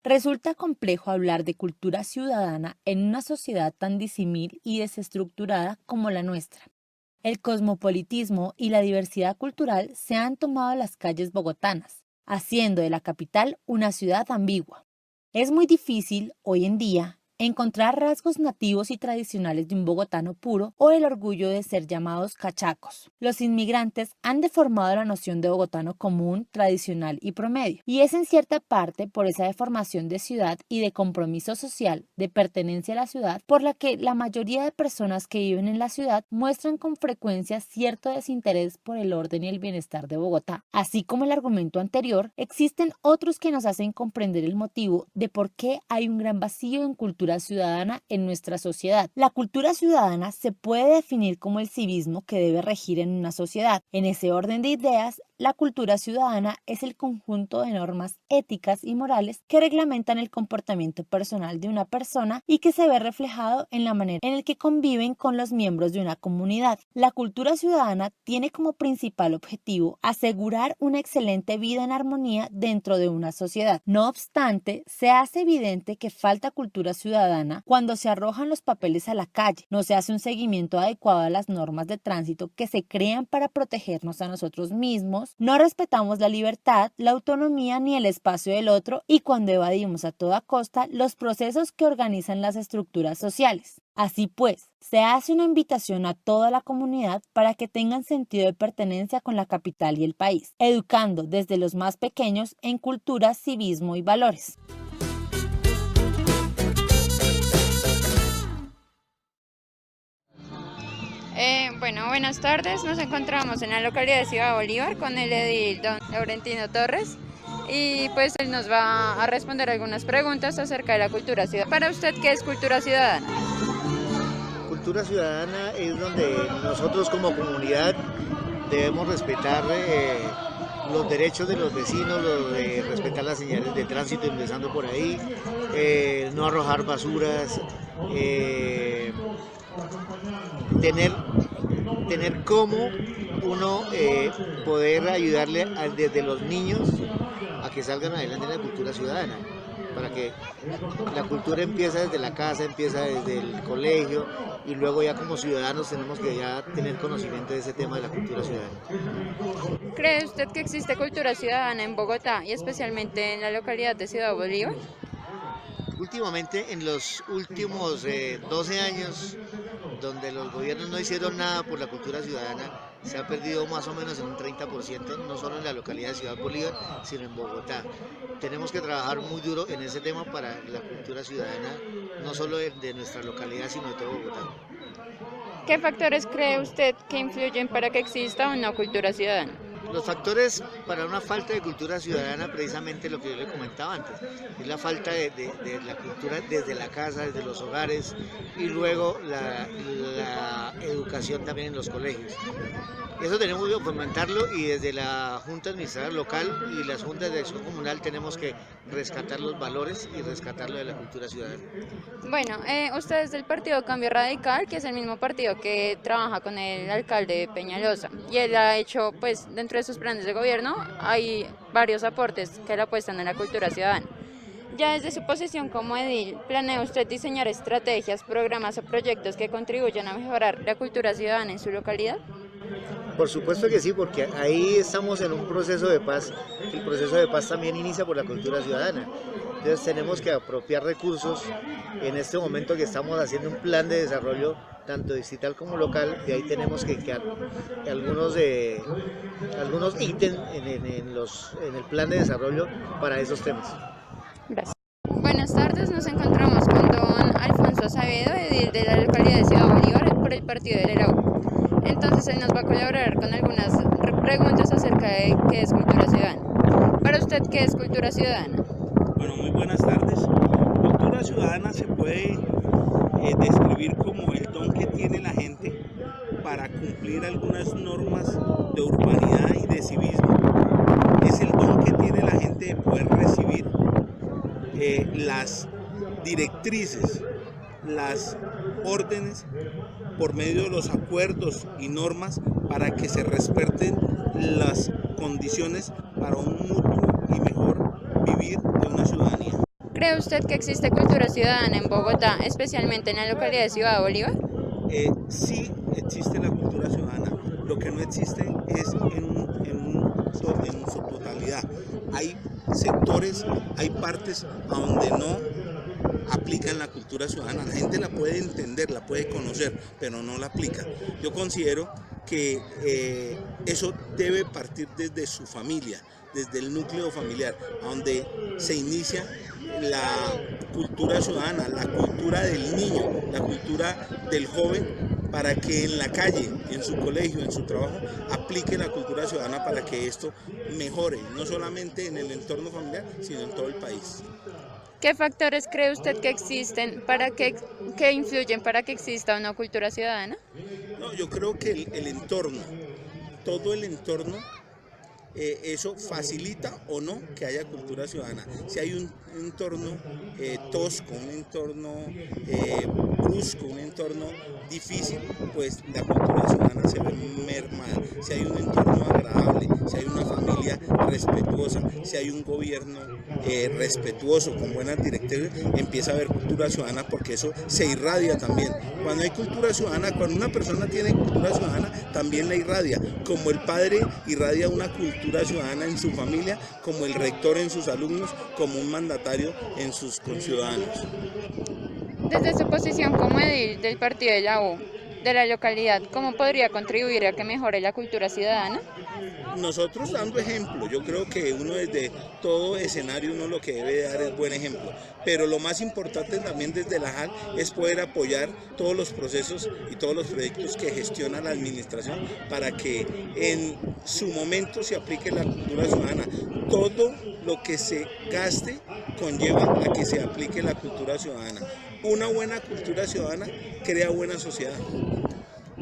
Resulta complejo hablar de cultura ciudadana en una sociedad tan disimil y desestructurada como la nuestra. El cosmopolitismo y la diversidad cultural se han tomado las calles bogotanas, haciendo de la capital una ciudad ambigua. Es muy difícil, hoy en día, encontrar rasgos nativos y tradicionales de un bogotano puro o el orgullo de ser llamados cachacos. Los inmigrantes han deformado la noción de bogotano común, tradicional y promedio, y es en cierta parte por esa deformación de ciudad y de compromiso social, de pertenencia a la ciudad, por la que la mayoría de personas que viven en la ciudad muestran con frecuencia cierto desinterés por el orden y el bienestar de Bogotá. Así como el argumento anterior, existen otros que nos hacen comprender el motivo de por qué hay un gran vacío en cultura ciudadana en nuestra sociedad. La cultura ciudadana se puede definir como el civismo que debe regir en una sociedad. En ese orden de ideas, la cultura ciudadana es el conjunto de normas éticas y morales que reglamentan el comportamiento personal de una persona y que se ve reflejado en la manera en la que conviven con los miembros de una comunidad. La cultura ciudadana tiene como principal objetivo asegurar una excelente vida en armonía dentro de una sociedad. No obstante, se hace evidente que falta cultura ciudadana cuando se arrojan los papeles a la calle, no se hace un seguimiento adecuado a las normas de tránsito que se crean para protegernos a nosotros mismos, no respetamos la libertad, la autonomía ni el espacio del otro y cuando evadimos a toda costa los procesos que organizan las estructuras sociales. Así pues, se hace una invitación a toda la comunidad para que tengan sentido de pertenencia con la capital y el país, educando desde los más pequeños en cultura, civismo y valores. Bueno, buenas tardes. Nos encontramos en la localidad de Ciudad Bolívar con el edil don Laurentino Torres y pues él nos va a responder algunas preguntas acerca de la cultura ciudadana. Para usted, ¿qué es cultura ciudadana? Cultura ciudadana es donde nosotros como comunidad debemos respetar los derechos de los vecinos, respetar las señales de tránsito empezando por ahí, no arrojar basuras, tener cómo uno poder ayudarle desde los niños a que salgan adelante en la cultura ciudadana, para que la cultura empieza desde la casa, empieza desde el colegio y luego ya como ciudadanos tenemos que ya tener conocimiento de ese tema de la cultura ciudadana. ¿Cree usted que existe cultura ciudadana en Bogotá y especialmente en la localidad de Ciudad Bolívar? Últimamente, en los últimos 12 años, donde los gobiernos no hicieron nada por la cultura ciudadana, se ha perdido más o menos en un 30%, no solo en la localidad de Ciudad Bolívar, sino en Bogotá. Tenemos que trabajar muy duro en ese tema para la cultura ciudadana, no solo de nuestra localidad, sino de todo Bogotá. ¿Qué factores cree usted que influyen para que exista una cultura ciudadana? Los factores para una falta de cultura ciudadana, precisamente lo que yo le comentaba antes, es la falta de la cultura desde la casa, desde los hogares y luego la educación también en los colegios. Eso tenemos que fomentarlo y desde la Junta Administrativa Local y las Juntas de Acción Comunal tenemos que rescatar los valores y rescatar lo de la cultura ciudadana. Bueno, usted es del partido Cambio Radical, que es el mismo partido que trabaja con el alcalde Peñalosa, y él ha hecho, pues, dentro de sus planes de gobierno, hay varios aportes que le apuestan a la cultura ciudadana. Ya desde su posición como edil, ¿planea usted diseñar estrategias, programas o proyectos que contribuyan a mejorar la cultura ciudadana en su localidad? Por supuesto que sí, porque ahí estamos en un proceso de paz. El proceso de paz también inicia por la cultura ciudadana. Entonces tenemos que apropiar recursos en este momento que estamos haciendo un plan de desarrollo tanto distrital como local, y ahí tenemos que algunos ítems en el plan de desarrollo para esos temas. Gracias. Buenas tardes, nos encontramos con don Alfonso Acevedo, edil de la localidad de Ciudad Bolívar por el partido del ELAU. Entonces él nos va a colaborar con algunas preguntas acerca de qué es cultura ciudadana. Para usted, ¿qué es cultura ciudadana? Bueno, muy buenas tardes. Cultura ciudadana se puede describir como el don que tiene la gente para cumplir algunas normas de urbanidad y de civismo. Es el don que tiene la gente de poder recibir las directrices, las órdenes por medio de los acuerdos y normas para que se respeten las condiciones para un mutuo y mejor vivir de una ciudadanía. ¿Cree usted que existe cultura ciudadana en Bogotá, especialmente en la localidad de Ciudad Bolívar? Sí existe la cultura ciudadana, lo que no existe es en su totalidad. Hay sectores, hay partes a donde no aplican la cultura ciudadana. La gente la puede entender, la puede conocer, pero no la aplica. Yo considero que eso debe partir desde su familia, desde el núcleo familiar, donde se inicia la cultura ciudadana, la cultura del niño, la cultura del joven, para que en la calle, en su colegio, en su trabajo, aplique la cultura ciudadana para que esto mejore, no solamente en el entorno familiar, sino en todo el país. ¿Qué factores cree usted que existen que influyen para que exista una cultura ciudadana? No, yo creo que el entorno, todo el entorno, eso facilita o no que haya cultura ciudadana. Si hay un entorno tosco, un entorno brusco, un entorno difícil, pues la cultura ciudadana se ve mermada. Si hay un entorno agradable, si hay una familia respetuosa, si hay un gobierno respetuoso, con buenas directivas, empieza a haber cultura ciudadana, porque eso se irradia también. Cuando hay cultura ciudadana, cuando una persona tiene cultura ciudadana, también la irradia, como el padre irradia una cultura ciudadana en su familia, como el rector en sus alumnos, como un mandatario en sus conciudadanos. Desde su posición como edil del partido de la U, de la localidad, ¿cómo podría contribuir a que mejore la cultura ciudadana? Nosotros dando ejemplo, yo creo que uno desde todo escenario uno lo que debe dar es buen ejemplo, pero lo más importante también desde la JAL es poder apoyar todos los procesos y todos los proyectos que gestiona la administración para que en su momento se aplique la cultura ciudadana. Todo lo que se gaste conlleva a que se aplique la cultura ciudadana. Una buena cultura ciudadana crea buena sociedad.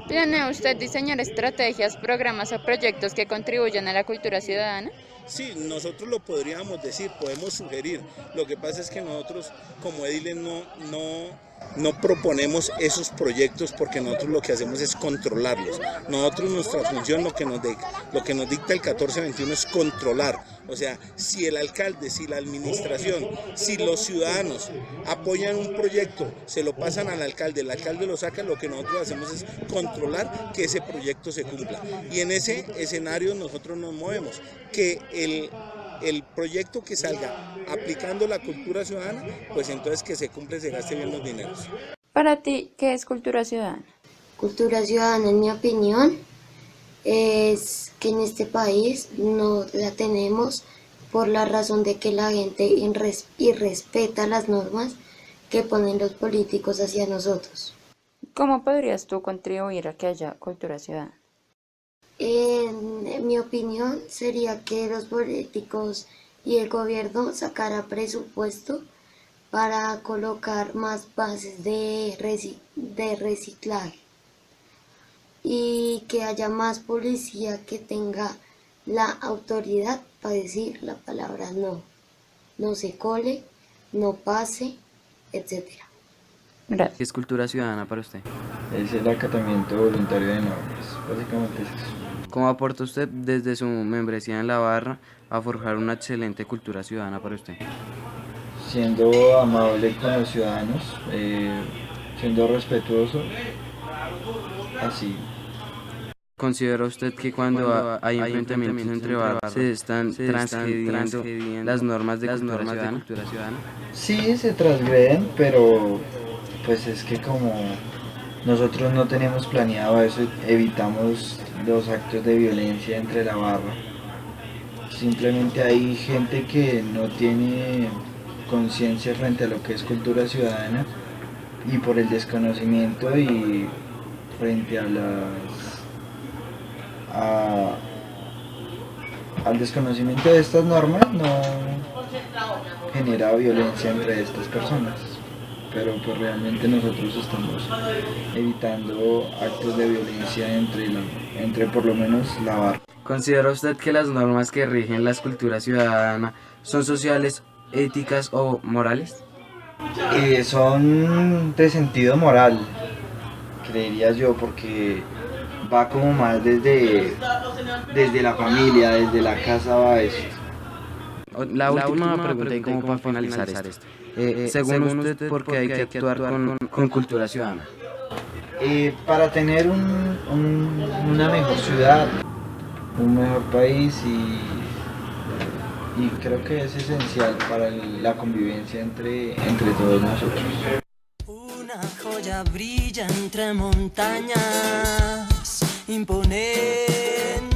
¿Planea usted diseñar estrategias, programas o proyectos que contribuyan a la cultura ciudadana? Sí, nosotros lo podríamos decir, podemos sugerir. Lo que pasa es que nosotros como ediles no proponemos esos proyectos, porque nosotros lo que hacemos es controlarlos. Nosotros, nuestra función, lo que nos dicta el 1421 es controlar. O sea, si el alcalde, si la administración, si los ciudadanos apoyan un proyecto, se lo pasan al alcalde, el alcalde lo saca, lo que nosotros hacemos es controlar que ese proyecto se cumpla. Y en ese escenario nosotros nos movemos, que el proyecto que salga aplicando la cultura ciudadana, pues entonces que se cumple, se gaste bien los dineros. Para ti, ¿qué es cultura ciudadana? Cultura ciudadana, en mi opinión, es que en este país no la tenemos por la razón de que la gente irrespeta las normas que ponen los políticos hacia nosotros. ¿Cómo podrías tú contribuir a que haya cultura ciudadana? En mi opinión sería que los políticos y el gobierno sacara presupuesto para colocar más bases de reciclaje y que haya más policía que tenga la autoridad para decir la palabra no, no se cole, no pase, etc. Gracias. ¿Qué es cultura ciudadana para usted? Es el acatamiento voluntario de normas, básicamente es eso. ¿Cómo aporta usted desde su membresía en la barra a forjar una excelente cultura ciudadana para usted? Siendo amable con los ciudadanos, siendo respetuoso, así. ¿Considera usted que cuando hay enfrentamientos entre barras se están transgrediendo las normas de cultura ciudadana? Sí, se transgreden, pero pues es que como nosotros no tenemos planeado eso, evitamos los actos de violencia entre la barra. Simplemente hay gente que no tiene conciencia frente a lo que es cultura ciudadana, y por el desconocimiento y frente al desconocimiento de estas normas no genera violencia entre estas personas. Pero pues realmente nosotros estamos evitando actos de violencia entre por lo menos la barra. ¿Considera usted que las normas que rigen la cultura ciudadana son sociales, éticas o morales? Son de sentido moral, creería yo, porque va como más desde la familia, desde la casa va eso. La última pregunta y como para finalizar esto. Según usted, ¿por qué hay que actuar con cultura ciudadana? Para tener una mejor ciudad, un mejor país y creo que es esencial para la convivencia entre todos nosotros. Una joya brilla entre montañas, imponente.